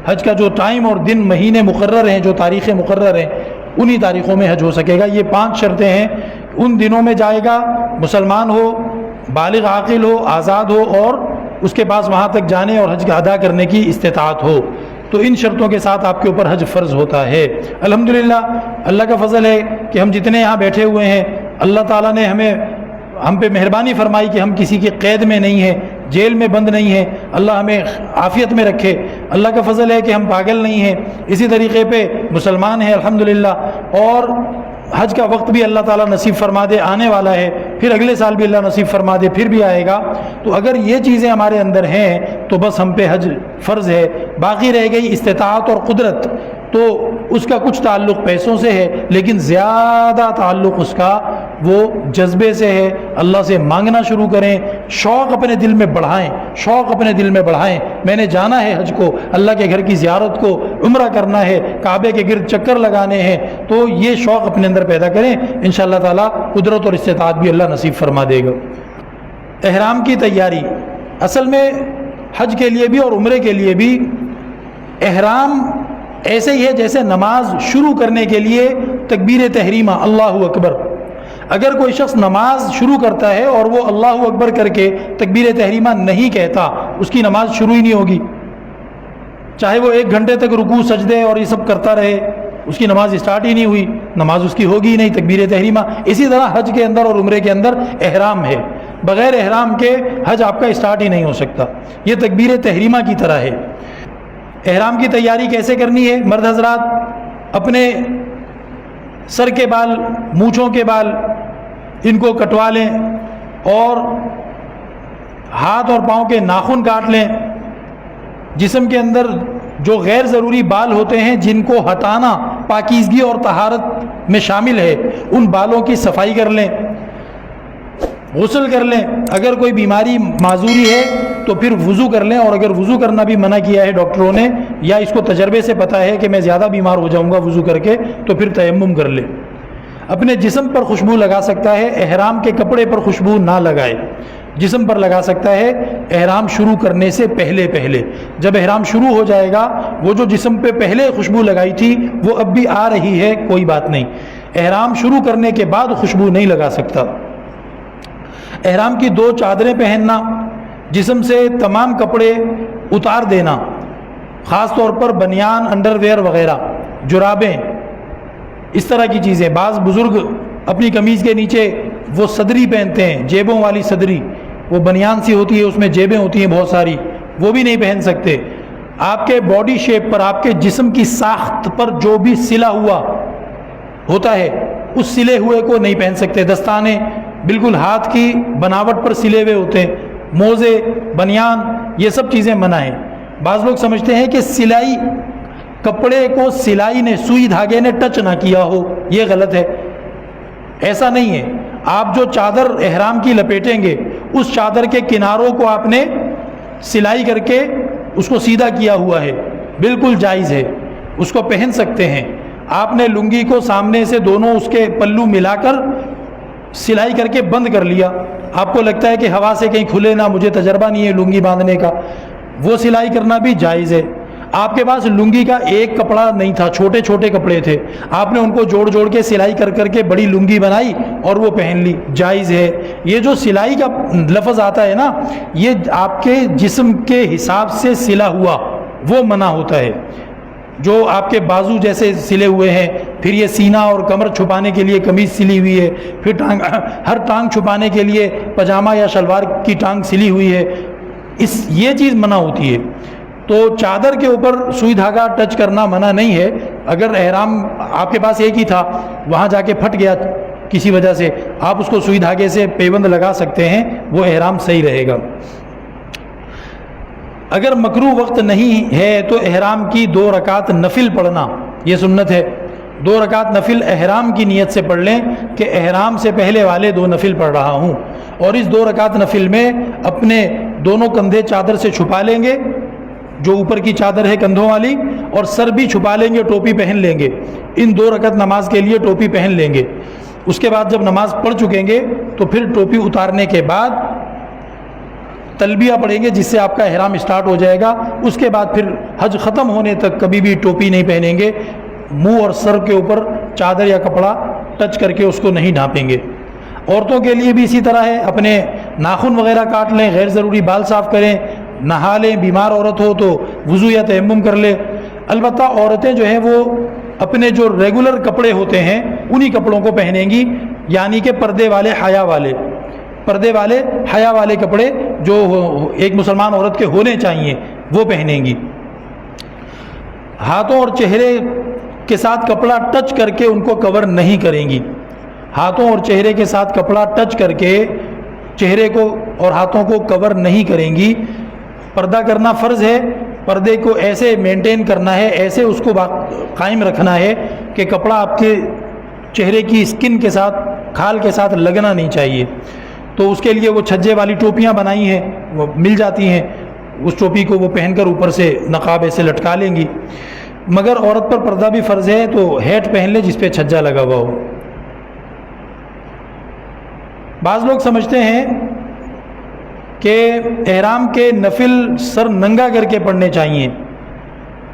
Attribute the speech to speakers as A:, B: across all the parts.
A: حج کا جو ٹائم اور دن مہینے مقرر ہیں، جو تاریخیں مقرر ہیں، انہی تاریخوں میں حج ہو سکے گا۔ یہ 5 شرطیں ہیں، ان دنوں میں جائے گا، مسلمان ہو، بالغ عاقل ہو، آزاد ہو، اور اس کے پاس وہاں تک جانے اور حج کا ادا کرنے کی استطاعت ہو، تو ان شرطوں کے ساتھ آپ کے اوپر حج فرض ہوتا ہے۔ الحمدللہ اللہ کا فضل ہے کہ ہم جتنے یہاں بیٹھے ہوئے ہیں، اللہ تعالیٰ نے ہم پہ مہربانی فرمائی کہ ہم کسی کی قید میں نہیں ہیں، جیل میں بند نہیں ہیں۔ اللہ ہمیں عافیت میں رکھے۔ اللہ کا فضل ہے کہ ہم پاگل نہیں ہیں، اسی طریقے پہ مسلمان ہیں الحمدللہ، اور حج کا وقت بھی اللہ تعالیٰ نصیب فرما دے، آنے والا ہے، پھر اگلے سال بھی اللہ نصیب فرما دے، پھر بھی آئے گا۔ تو اگر یہ چیزیں ہمارے اندر ہیں تو بس ہم پہ حج فرض ہے۔ باقی رہ گئی استطاعت اور قدرت، تو اس کا کچھ تعلق پیسوں سے ہے، لیکن زیادہ تعلق اس کا وہ جذبے سے ہے۔ اللہ سے مانگنا شروع کریں، شوق اپنے دل میں بڑھائیں، شوق اپنے دل میں بڑھائیں۔ میں نے جانا ہے حج کو، اللہ کے گھر کی زیارت کو، عمرہ کرنا ہے، کعبے کے گرد چکر لگانے ہیں، تو یہ شوق اپنے اندر پیدا کریں، انشاءاللہ تعالیٰ قدرت اور استطاعت بھی اللہ نصیب فرما دے گا۔ احرام کی تیاری، اصل میں حج کے لیے بھی اور عمرے کے لیے بھی احرام ایسے ہی ہے جیسے نماز شروع کرنے کے لیے تکبیر تحریمہ اللہ اکبر۔ اگر کوئی شخص نماز شروع کرتا ہے اور وہ اللہ اکبر کر کے تکبیر تحریمہ نہیں کہتا، اس کی نماز شروع ہی نہیں ہوگی، چاہے وہ 1 گھنٹے تک رکوع سجدے اور یہ سب کرتا رہے، اس کی نماز اسٹارٹ ہی نہیں ہوئی، نماز اس کی ہوگی ہی نہیں تکبیر تحریمہ۔ اسی طرح حج کے اندر اور عمرے کے اندر احرام ہے، بغیر احرام کے حج آپ کا اسٹارٹ ہی نہیں ہو سکتا، یہ تکبیر تحریمہ کی طرح ہے۔ احرام کی تیاری کیسے کرنی ہے؟ مرد حضرات اپنے سر کے بال، مونچھوں کے بال، ان کو کٹوا لیں، اور ہاتھ اور پاؤں کے ناخن کاٹ لیں۔ جسم کے اندر جو غیر ضروری بال ہوتے ہیں جن کو ہٹانا پاکیزگی اور طہارت میں شامل ہے، ان بالوں کی صفائی کر لیں، غسل کر لیں۔ اگر کوئی بیماری معذوری ہے تو پھر وضو کر لیں، اور اگر وضو کرنا بھی منع کیا ہے ڈاکٹروں نے، یا اس کو تجربے سے پتہ ہے کہ میں زیادہ بیمار ہو جاؤں گا وضو کر کے، تو پھر تیمم کر لیں۔ اپنے جسم پر خوشبو لگا سکتا ہے، احرام کے کپڑے پر خوشبو نہ لگائے، جسم پر لگا سکتا ہے احرام شروع کرنے سے پہلے۔ جب احرام شروع ہو جائے گا، وہ جو جسم پہ پہلے خوشبو لگائی تھی وہ اب بھی آ رہی ہے، کوئی بات نہیں، احرام شروع کرنے کے بعد خوشبو نہیں لگا سکتا۔ احرام کی 2 چادریں پہننا، جسم سے تمام کپڑے اتار دینا، خاص طور پر بنیان، انڈر ویئر وغیرہ، جرابیں، اس طرح کی چیزیں۔ بعض بزرگ اپنی قمیض کے نیچے وہ صدری پہنتے ہیں، جیبوں والی صدری، وہ بنیان سی ہوتی ہے، اس میں جیبیں ہوتی ہیں بہت ساری، وہ بھی نہیں پہن سکتے۔ آپ کے باڈی شیپ پر، آپ کے جسم کی ساخت پر جو بھی سلا ہوا ہوتا ہے اس سلے ہوئے کو نہیں پہن سکتے۔ دستانے بالکل ہاتھ کی بناوٹ پر سلے ہوئے ہوتے ہیں، موزے، بنیان، یہ سب چیزیں منع ہیں۔ بعض لوگ سمجھتے ہیں کہ سلائی، کپڑے کو سلائی نے، سوئی دھاگے نے ٹچ نہ کیا ہو، یہ غلط ہے، ایسا نہیں ہے۔ آپ جو چادر احرام کی لپیٹیں گے، اس چادر کے کناروں کو آپ نے سلائی کر کے اس کو سیدھا کیا ہوا ہے، بالکل جائز ہے، اس کو پہن سکتے ہیں۔ آپ نے لنگی کو سامنے سے دونوں اس کے پلو ملا کر سلائی کر کے بند کر لیا، آپ کو لگتا ہے کہ ہوا سے کہیں کھلے نہ، مجھے تجربہ نہیں ہے لنگی باندھنے کا، وہ سلائی کرنا بھی جائز ہے۔ آپ کے پاس لنگی کا ایک کپڑا نہیں تھا، چھوٹے چھوٹے کپڑے تھے، آپ نے ان کو جوڑ جوڑ کے سلائی کر کر کے بڑی لنگی بنائی اور وہ پہن لی، جائز ہے۔ یہ جو سلائی کا لفظ آتا ہے نا، یہ آپ کے جسم کے حساب سے سلا ہوا وہ منع ہوتا ہے۔ جو آپ کے بازو جیسے سلے ہوئے ہیں، پھر یہ سینہ اور کمر چھپانے کے لیے قمیض سلی ہوئی ہے، پھر ہر ٹانگ چھپانے کے لیے پاجامہ یا شلوار کی ٹانگ سلی ہوئی ہے، یہ چیز منع ہوتی ہے۔ تو چادر کے اوپر سوئی دھاگا ٹچ کرنا منع نہیں ہے۔ اگر احرام آپ کے پاس ایک ہی تھا، وہاں جا کے پھٹ گیا کسی وجہ سے، آپ اس کو سوئی دھاگے سے پیبند لگا سکتے ہیں، وہ احرام صحیح رہے گا۔ اگر مکروہ وقت نہیں ہے تو احرام کی 2 رکعت نفل پڑھنا یہ سنت ہے۔ 2 رکعت نفل احرام کی نیت سے پڑھ لیں کہ احرام سے پہلے والے 2 نفل پڑھ رہا ہوں، اور اس 2 رکعت نفل میں اپنے دونوں کندھے چادر سے چھپا لیں گے، جو اوپر کی چادر ہے کندھوں والی، اور سر بھی چھپا لیں گے، ٹوپی پہن لیں گے۔ ان 2 رکعت نماز کے لیے ٹوپی پہن لیں گے۔ اس کے بعد جب نماز پڑھ چکیں گے تو پھر ٹوپی اتارنے کے بعد تلبیہ پڑھیں گے جس سے آپ کا احرام اسٹارٹ ہو جائے گا. اس کے بعد پھر حج ختم ہونے تک کبھی بھی ٹوپی نہیں پہنیں گے, منہ اور سر کے اوپر چادر یا کپڑا ٹچ کر کے اس کو نہیں ڈھانپیں گے. عورتوں کے لیے بھی اسی طرح ہے, اپنے ناخن وغیرہ کاٹ لیں, غیر ضروری بال صاف کریں, نہا لیں, بیمار عورت ہو تو وضو یا تیمم کر لے. البتہ عورتیں جو ہیں وہ اپنے جو ریگولر کپڑے ہوتے ہیں انہی کپڑوں کو پہنیں گی, یعنی کہ پردے والے حیا والے کپڑے جو ایک مسلمان عورت کے ہونے چاہیے وہ پہنیں گی. ہاتھوں اور چہرے کے ساتھ کپڑا ٹچ کر کے ان کو کور نہیں کریں گی. ہاتھوں اور چہرے کے ساتھ کپڑا ٹچ کر کے چہرے کو اور ہاتھوں کو کور نہیں کریں گی. پردہ کرنا فرض ہے, پردے کو ایسے مینٹین کرنا ہے, ایسے اس کو قائم رکھنا ہے کہ کپڑا آپ کے چہرے کی اسکن کے ساتھ, کھال کے ساتھ لگنا نہیں چاہیے. تو اس کے لیے وہ چھجے والی ٹوپیاں بنائی ہیں, وہ مل جاتی ہیں, اس ٹوپی کو وہ پہن کر اوپر سے نقاب ایسے لٹکا لیں گی. مگر عورت پر پردہ بھی فرض ہے تو ہیٹ پہن لے جس پہ چھجا لگا ہوا ہو. بعض لوگ سمجھتے ہیں کہ احرام کے نفل سر ننگا کر کے پڑھنے چاہیے,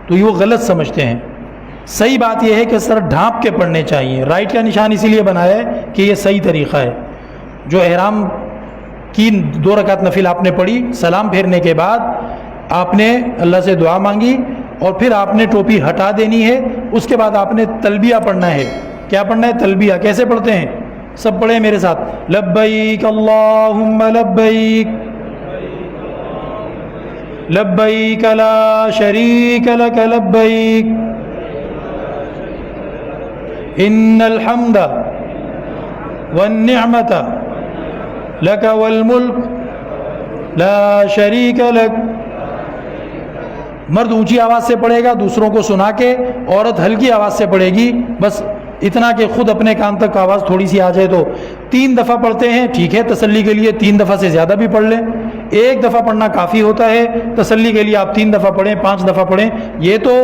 A: تو یہ وہ غلط سمجھتے ہیں. صحیح بات یہ ہے کہ سر ڈھانپ کے پڑھنے چاہیے. رائٹ کا نشان اسی لیے بنایا ہے کہ یہ صحیح طریقہ ہے. جو احرام کی 2 رکعت نفل آپ نے پڑھی, سلام پھیرنے کے بعد آپ نے اللہ سے دعا مانگی اور پھر آپ نے ٹوپی ہٹا دینی ہے. اس کے بعد آپ نے تلبیہ پڑھنا ہے. کیا پڑھنا ہے؟ تلبیہ. کیسے پڑھتے ہیں؟ سب پڑھیں میرے ساتھ. لبیک اللہم لبیک لبیک لا شریک لک لبیک ان الحمد والنعمت لک والملک لا شریک لک. مرد اونچی آواز سے پڑھے گا دوسروں کو سنا کے, عورت ہلکی آواز سے پڑھے گی. بس اتنا کہ خود اپنے کان تک آواز تھوڑی سی آ جائے. تو 3 دفعہ پڑھتے ہیں, ٹھیک ہے, تسلی کے لیے 3 دفعہ سے زیادہ بھی پڑھ لیں. 1 دفعہ پڑھنا کافی ہوتا ہے. تسلی کے لیے آپ 3 دفعہ پڑھیں, 5 دفعہ پڑھیں. یہ تو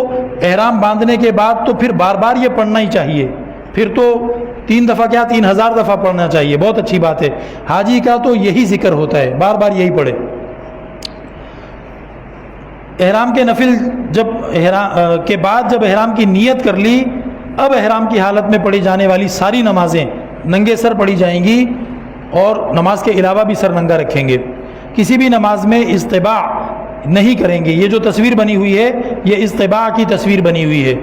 A: احرام باندھنے کے بعد تو پھر بار بار یہ پڑھنا ہی چاہیے. پھر تو 3 دفعہ کیا 3000 دفعہ پڑھنا چاہیے. بہت اچھی بات ہے. حاجی کا تو یہی ذکر ہوتا ہے, بار بار یہی پڑھے. احرام کے نفل کے بعد جب احرام کی نیت کر لی, اب احرام کی حالت میں پڑھی جانے والی ساری نمازیں ننگے سر پڑھی جائیں گی اور نماز کے علاوہ بھی سر ننگا رکھیں گے. کسی بھی نماز میں استباع نہیں کریں گے. یہ جو تصویر بنی ہوئی ہے یہ استباع کی تصویر بنی ہوئی ہے.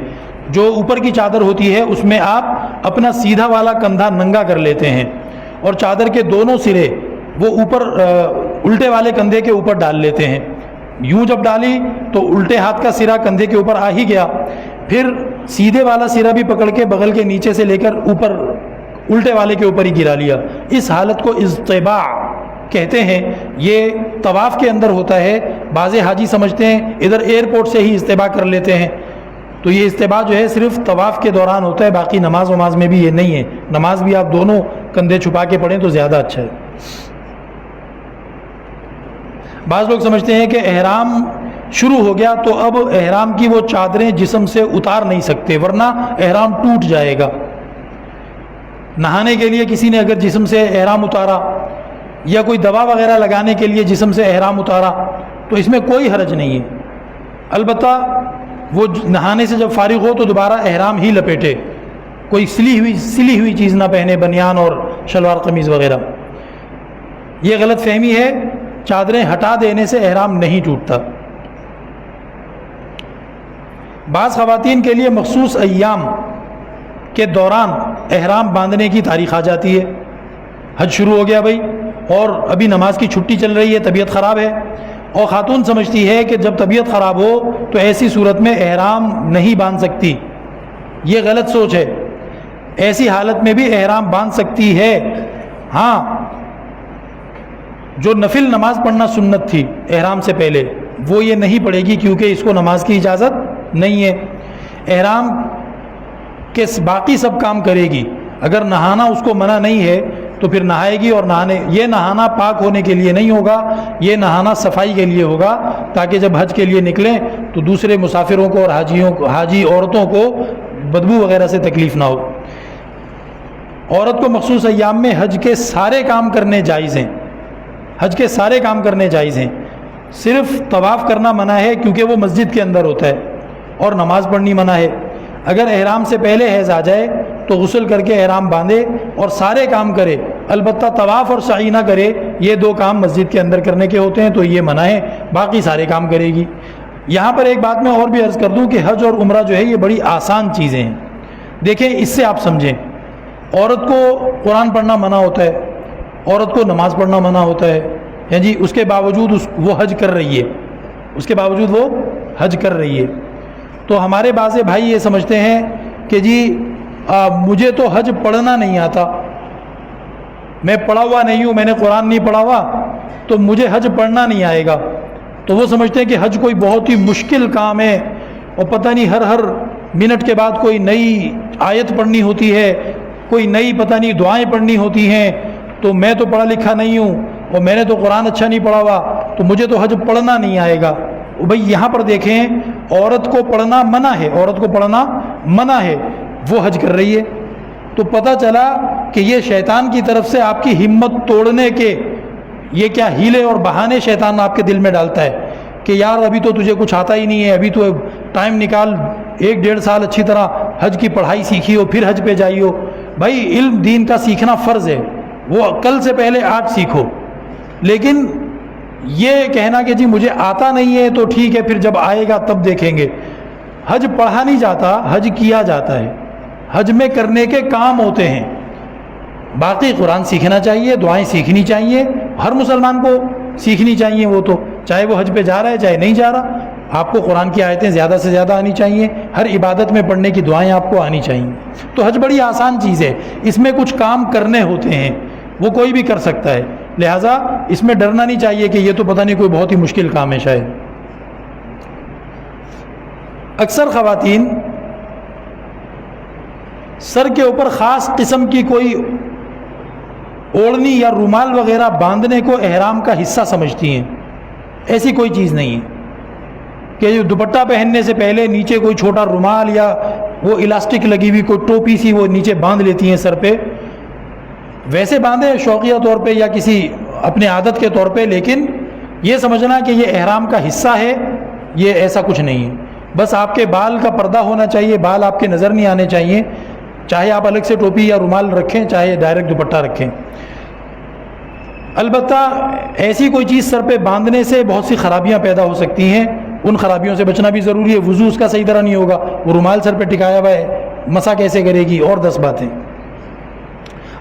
A: جو اوپر کی چادر ہوتی ہے اس میں آپ اپنا سیدھا والا کندھا ننگا کر لیتے ہیں اور چادر کے دونوں سرے وہ اوپر الٹے والے کندھے کے اوپر ڈال لیتے ہیں. یوں جب ڈالی تو الٹے ہاتھ کا سرا کندھے کے اوپر آ ہی گیا, پھر سیدھے والا سرا بھی پکڑ کے بغل کے نیچے سے لے کر اوپر الٹے والے کے اوپر ہی گرا لیا. اس حالت کو استباع کہتے ہیں. یہ طواف کے اندر ہوتا ہے. بعض حاجی سمجھتے ہیں ادھر ایئرپورٹ سے ہی استباع کر لیتے ہیں, تو یہ استباع جو ہے صرف طواف کے دوران ہوتا ہے, باقی نماز میں بھی یہ نہیں ہے. نماز بھی آپ دونوں کندھے چھپا کے پڑھیں تو زیادہ اچھا ہے. بعض لوگ سمجھتے ہیں کہ احرام شروع ہو گیا تو اب احرام کی وہ چادریں جسم سے اتار نہیں سکتے ورنہ احرام ٹوٹ جائے گا. نہانے کے لیے کسی نے اگر جسم سے احرام اتارا یا کوئی دوا وغیرہ لگانے کے لیے جسم سے احرام اتارا تو اس میں کوئی حرج نہیں ہے. البتہ وہ نہانے سے جب فارغ ہو تو دوبارہ احرام ہی لپیٹے, کوئی سلی ہوئی چیز نہ پہنے, بنیان اور شلوار قمیض وغیرہ. یہ غلط فہمی ہے. چادریں ہٹا دینے سے احرام نہیں ٹوٹتا. بعض خواتین کے لیے مخصوص ایام کے دوران احرام باندھنے کی تاریخ آ جاتی ہے. حج شروع ہو گیا بھائی اور ابھی نماز کی چھٹی چل رہی ہے, طبیعت خراب ہے, اور خاتون سمجھتی ہے کہ جب طبیعت خراب ہو تو ایسی صورت میں احرام نہیں باندھ سکتی. یہ غلط سوچ ہے. ایسی حالت میں بھی احرام باندھ سکتی ہے. ہاں, جو نفل نماز پڑھنا سنت تھی احرام سے پہلے وہ یہ نہیں پڑھے گی کیونکہ اس کو نماز کی اجازت نہیں ہے. احرام کے باقی سب کام کرے گی. اگر نہانا اس کو منع نہیں ہے تو پھر نہائے گی, اور یہ نہانا پاک ہونے کے لیے نہیں ہوگا, یہ نہانا صفائی کے لیے ہوگا تاکہ جب حج کے لیے نکلیں تو دوسرے مسافروں کو اور حاجی عورتوں کو بدبو وغیرہ سے تکلیف نہ ہو. عورت کو مخصوص ایام میں حج کے سارے کام کرنے جائز ہیں. حج کے سارے کام کرنے جائز ہیں، صرف طواف کرنا منع ہے کیونکہ وہ مسجد کے اندر ہوتا ہے، اور نماز پڑھنی منع ہے۔ اگر احرام سے پہلے حیض آ جائے تو غسل کر کے احرام باندھے اور سارے کام کرے، البتہ طواف اور سعی نہ کرے، یہ دو کام مسجد کے اندر کرنے کے ہوتے ہیں تو یہ منع ہے، باقی سارے کام کرے گی۔ یہاں پر ایک بات میں اور بھی عرض کر دوں کہ حج اور عمرہ جو ہے یہ بڑی آسان چیزیں ہیں۔ دیکھیں اس سے آپ سمجھیں، عورت کو قرآن پڑھنا منع ہوتا ہے، عورت کو نماز پڑھنا منع ہوتا ہے، جی اس کے باوجود وہ حج کر رہی ہے، اس کے باوجود وہ حج کر رہی ہے۔ تو ہمارے بعض بھائی یہ سمجھتے ہیں کہ جی مجھے تو حج پڑھنا نہیں آتا، میں پڑھا ہوا نہیں ہوں، میں نے قرآن نہیں پڑھا ہوا تو مجھے حج پڑھنا نہیں آئے گا۔ تو وہ سمجھتے ہیں کہ حج کوئی بہت ہی مشکل کام ہے اور پتہ نہیں ہر منٹ کے بعد کوئی نئی آیت پڑھنی ہوتی ہے، کوئی نئی پتہ نہیں دعائیں پڑھنی ہوتی ہیں، تو میں تو پڑھا لکھا نہیں ہوں اور میں نے تو قرآن اچھا نہیں پڑھا ہوا تو مجھے تو حج پڑھنا نہیں آئے گا۔ بھئی یہاں پر دیکھیں، عورت کو پڑھنا منع ہے، عورت کو پڑھنا منع ہے، وہ حج کر رہی ہے، تو پتہ چلا کہ یہ شیطان کی طرف سے آپ کی ہمت توڑنے کے یہ کیا ہیلے اور بہانے شیطان آپ کے دل میں ڈالتا ہے کہ یار ابھی تو تجھے کچھ آتا ہی نہیں ہے، ابھی تو ٹائم نکال 1-1.5 سال اچھی طرح حج کی پڑھائی سیکھی ہو پھر حج پہ جائی ہو۔ بھائی علم دین کا سیکھنا فرض ہے، وہ کل سے پہلے آج سیکھو، لیکن یہ کہنا کہ جی مجھے آتا نہیں ہے تو ٹھیک ہے پھر جب آئے گا تب دیکھیں گے۔ حج پڑھا نہیں جاتا، حج کیا جاتا ہے، حج میں کرنے کے کام ہوتے ہیں۔ باقی قرآن سیکھنا چاہیے، دعائیں سیکھنی چاہیے، ہر مسلمان کو سیکھنی چاہیے، وہ تو چاہے وہ حج پہ جا رہا ہے چاہے نہیں جا رہا، آپ کو قرآن کی آیتیں زیادہ سے زیادہ آنی چاہیے، ہر عبادت میں پڑھنے کی دعائیں آپ کو آنی چاہیے۔ تو حج بڑی آسان چیز ہے، اس میں کچھ کام کرنے ہوتے ہیں، وہ کوئی بھی کر سکتا ہے، لہٰذا اس میں ڈرنا نہیں چاہیے کہ یہ تو پتہ نہیں کوئی بہت ہی مشکل کام ہے شاید۔ اکثر خواتین سر کے اوپر خاص قسم کی کوئی اوڑھنی یا رومال وغیرہ باندھنے کو احرام کا حصہ سمجھتی ہیں، ایسی کوئی چیز نہیں ہے کہ دوپٹہ پہننے سے پہلے نیچے کوئی چھوٹا رومال یا وہ الاسٹک لگی ہوئی کوئی ٹوپی سی وہ نیچے باندھ لیتی ہیں سر پہ، ویسے باندھے شوقیہ طور پہ یا کسی اپنے عادت کے طور پہ، لیکن یہ سمجھنا کہ یہ احرام کا حصہ ہے یہ ایسا کچھ نہیں ہے۔ بس آپ کے بال کا پردہ ہونا چاہیے، بال آپ کے نظر نہیں آنے چاہیے، چاہے آپ الگ سے ٹوپی یا رومال رکھیں چاہے ڈائریکٹ دوپٹہ رکھیں۔ البتہ ایسی کوئی چیز سر پہ باندھنے سے بہت سی خرابیاں پیدا ہو سکتی ہیں، ان خرابیوں سے بچنا بھی ضروری ہے۔ وضو اس کا صحیح طرح نہیں ہوگا، وہ رومال سر پہ ٹکایا ہوا ہے، مسا کیسے کرے گی، اور 10 باتیں۔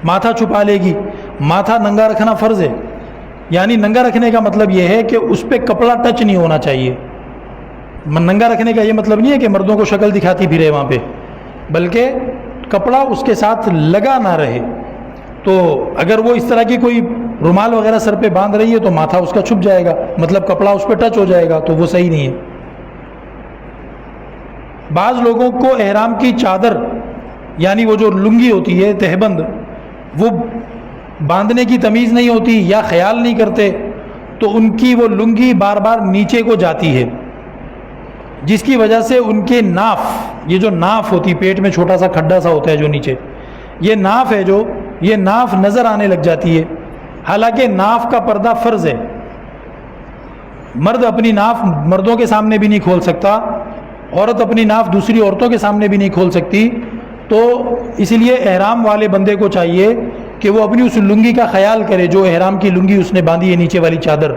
A: ماتھا چھپا لے گی، ماتھا ننگا رکھنا فرض ہے، یعنی ننگا رکھنے کا مطلب یہ ہے کہ اس پہ کپڑا ٹچ نہیں ہونا چاہیے۔ ننگا رکھنے کا یہ مطلب نہیں ہے کہ مردوں کو شکل دکھاتی پھرے وہاں پہ، بلکہ کپڑا اس کے ساتھ لگا نہ رہے۔ تو اگر وہ اس طرح کی کوئی رومال وغیرہ سر پہ باندھ رہی ہے تو ماتھا اس کا چھپ جائے گا، مطلب کپڑا اس پہ ٹچ ہو جائے گا، تو وہ صحیح نہیں ہے۔ بعض لوگوں کو احرام کی چادر یعنی وہ جو لنگی ہوتی ہے تہبند، وہ باندھنے کی تمیز نہیں ہوتی یا خیال نہیں کرتے، تو ان کی وہ لنگی بار بار نیچے کو جاتی ہے، جس کی وجہ سے ان کے ناف، یہ جو ناف ہوتی پیٹ میں چھوٹا سا کھڈا سا ہوتا ہے جو نیچے، یہ ناف ہے جو یہ ناف نظر آنے لگ جاتی ہے۔ حالانکہ ناف کا پردہ فرض ہے، مرد اپنی ناف مردوں کے سامنے بھی نہیں کھول سکتا، عورت اپنی ناف دوسری عورتوں کے سامنے بھی نہیں کھول سکتی، تو اسی لیے احرام والے بندے کو چاہیے کہ وہ اپنی اس لنگی کا خیال کرے، جو احرام کی لنگی اس نے باندھی ہے نیچے والی چادر،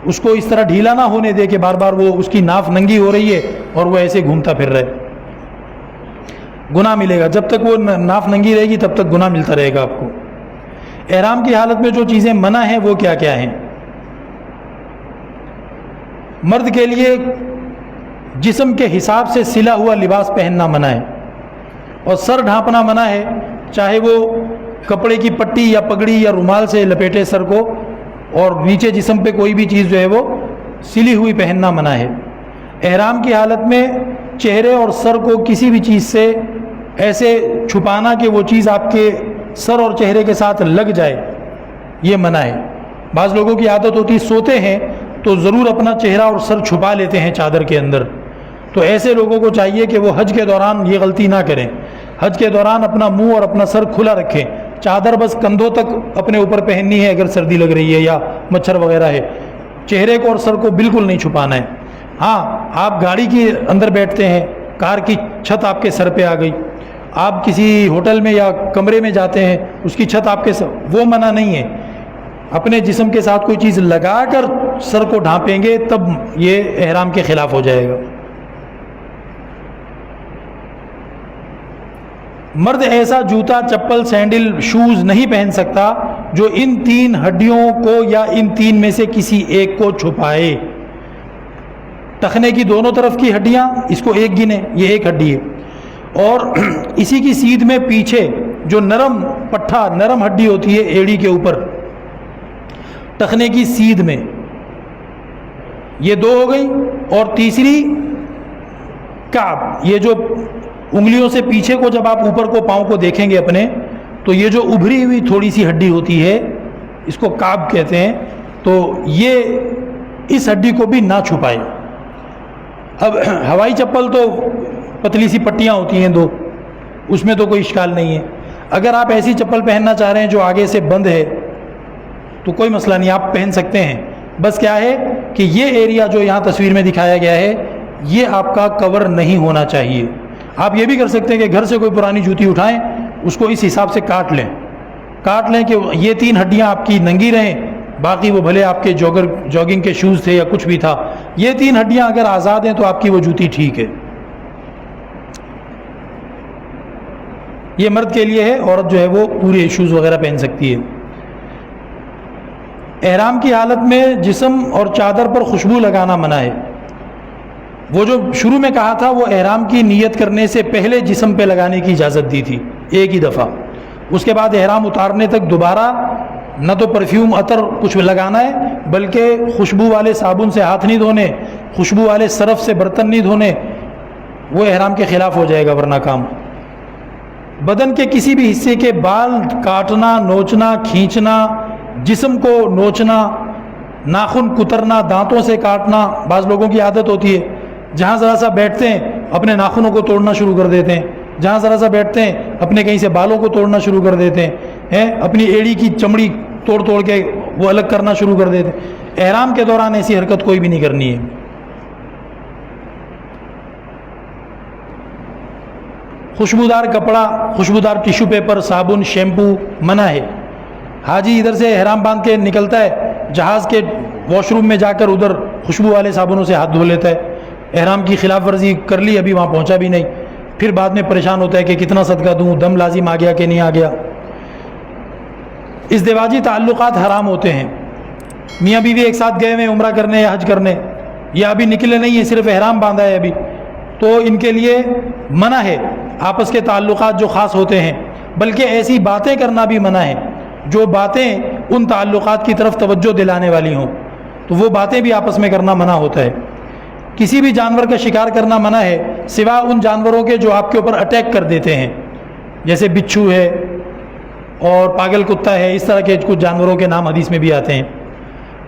A: اس کو اس طرح ڈھیلا نہ ہونے دے کہ بار بار وہ اس کی ناف ننگی ہو رہی ہے اور وہ ایسے گھومتا پھر رہے، گناہ ملے گا۔ جب تک وہ ناف ننگی رہے گی تب تک گناہ ملتا رہے گا آپ کو۔ احرام کی حالت میں جو چیزیں منع ہیں وہ کیا کیا ہیں؟ مرد کے لیے جسم کے حساب سے سلا ہوا لباس پہننا منع ہے، اور سر ڈھانپنا منع ہے، چاہے وہ کپڑے کی پٹی یا پگڑی یا رومال سے لپیٹے سر کو، اور نیچے جسم پہ کوئی بھی چیز جو ہے وہ سلی ہوئی پہننا منع ہے۔ احرام کی حالت میں چہرے اور سر کو کسی بھی چیز سے ایسے چھپانا کہ وہ چیز آپ کے سر اور چہرے کے ساتھ لگ جائے، یہ منع ہے۔ بعض لوگوں کی عادت ہوتی سوتے ہیں تو ضرور اپنا چہرہ اور سر چھپا لیتے ہیں چادر کے اندر، تو ایسے لوگوں کو چاہیے کہ وہ حج کے دوران یہ غلطی نہ کریں، حج کے دوران اپنا منہ اور اپنا سر کھلا رکھیں، چادر بس کندھوں تک اپنے اوپر پہننی ہے اگر سردی لگ رہی ہے یا مچھر وغیرہ ہے. چہرے کو اور سر کو بالکل نہیں چھپانا ہے. ہاں آپ گاڑی کے اندر بیٹھتے ہیں, کار کی چھت آپ کے سر پہ آ گئی, آپ کسی ہوٹل میں یا کمرے میں جاتے ہیں, اس کی چھت آپ کے سر, وہ منع نہیں ہے. اپنے جسم کے ساتھ کوئی چیز لگا کر سر کو ڈھانپیں گے تب یہ احرام کے خلاف ہو جائے گا. مرد ایسا جوتا, چپل, سینڈل, شوز نہیں پہن سکتا جو ان 3 ہڈیوں کو یا ان 3 میں سے کسی ایک کو چھپائے. ٹخنے کی دونوں طرف کی ہڈیاں, اس کو ایک گنے, یہ ایک ہڈی ہے, اور اسی کی سیدھ میں پیچھے جو نرم پٹھا, نرم ہڈی ہوتی ہے ایڑی کے اوپر, ٹخنے کی سیدھ میں, یہ 2 ہو گئی. اور تیسری کعب, یہ جو انگلیوں سے پیچھے کو جب آپ اوپر کو پاؤں کو دیکھیں گے اپنے, تو یہ جو ابھری ہوئی تھوڑی سی ہڈی ہوتی ہے اس کو کعب کہتے ہیں, تو یہ اس ہڈی کو بھی نہ چھپائے. اب ہوائی چپل تو پتلی سی پٹیاں ہوتی ہیں 2, اس میں تو کوئی اشکال نہیں ہے. اگر آپ ایسی چپل پہننا چاہ رہے ہیں جو آگے سے بند ہے تو کوئی مسئلہ نہیں, آپ پہن سکتے ہیں. بس کیا ہے کہ یہ ایریا جو یہاں تصویر میں دکھایا گیا ہے یہ آپ کا کور نہیں ہونا چاہیے. آپ یہ بھی کر سکتے ہیں کہ گھر سے کوئی پرانی جوتی اٹھائیں, اس کو اس حساب سے کاٹ لیں کہ یہ 3 ہڈیاں آپ کی ننگی رہیں, باقی وہ بھلے آپ کے جاگنگ کے شوز تھے یا کچھ بھی تھا, یہ 3 ہڈیاں اگر آزاد ہیں تو آپ کی وہ جوتی ٹھیک ہے. یہ مرد کے لیے ہے, عورت جو ہے وہ پورے شوز وغیرہ پہن سکتی ہے. احرام کی حالت میں جسم اور چادر پر خوشبو لگانا منع ہے. وہ جو شروع میں کہا تھا وہ احرام کی نیت کرنے سے پہلے جسم پہ لگانے کی اجازت دی تھی ایک ہی دفعہ, اس کے بعد احرام اتارنے تک دوبارہ نہ تو پرفیوم عطر کچھ لگانا ہے, بلکہ خوشبو والے صابن سے ہاتھ نہیں دھونے, خوشبو والے صرف سے برتن نہیں دھونے, وہ احرام کے خلاف ہو جائے گا ورنہ کام. بدن کے کسی بھی حصے کے بال کاٹنا, نوچنا, کھینچنا, جسم کو نوچنا, ناخن کترنا, دانتوں سے کاٹنا, بعض لوگوں کی عادت ہوتی ہے جہاں ذرا سا بیٹھتے ہیں اپنے ناخنوں کو توڑنا شروع کر دیتے ہیں, جہاں ذرا سا بیٹھتے ہیں اپنے کہیں سے بالوں کو توڑنا شروع کر دیتے ہیں, اپنی ایڑی کی چمڑی توڑ کے وہ الگ کرنا شروع کر دیتے ہیں. احرام کے دوران ایسی حرکت کوئی بھی نہیں کرنی ہے. خوشبودار کپڑا, خوشبودار ٹیشو پیپر, صابن, شیمپو منع ہے. حاجی ادھر سے احرام باندھ کے نکلتا ہے, جہاز کے واش روم میں جا کر ادھر خوشبو والے صابنوں سے ہاتھ دھو لیتا ہے, احرام کی خلاف ورزی کر لی, ابھی وہاں پہنچا بھی نہیں, پھر بعد میں پریشان ہوتا ہے کہ کتنا صدقہ دوں, دم لازم آ گیا کہ نہیں آ گیا. ازدواجی تعلقات حرام ہوتے ہیں. میاں بیوی ایک ساتھ گئے ہوئے عمرہ کرنے یا حج کرنے, یا ابھی نکلے نہیں ہیں, صرف احرام باندھا ہے ابھی, تو ان کے لیے منع ہے آپس کے تعلقات جو خاص ہوتے ہیں, بلکہ ایسی باتیں کرنا بھی منع ہے جو باتیں ان تعلقات کی طرف توجہ دلانے والی ہوں, تو وہ باتیں بھی آپس میں کرنا منع ہوتا ہے. کسی بھی جانور کا شکار کرنا منع ہے سوا ان جانوروں کے جو آپ کے اوپر اٹیک کر دیتے ہیں, جیسے بچھو ہے اور پاگل کتا ہے, اس طرح کے کچھ جانوروں کے نام حدیث میں بھی آتے ہیں.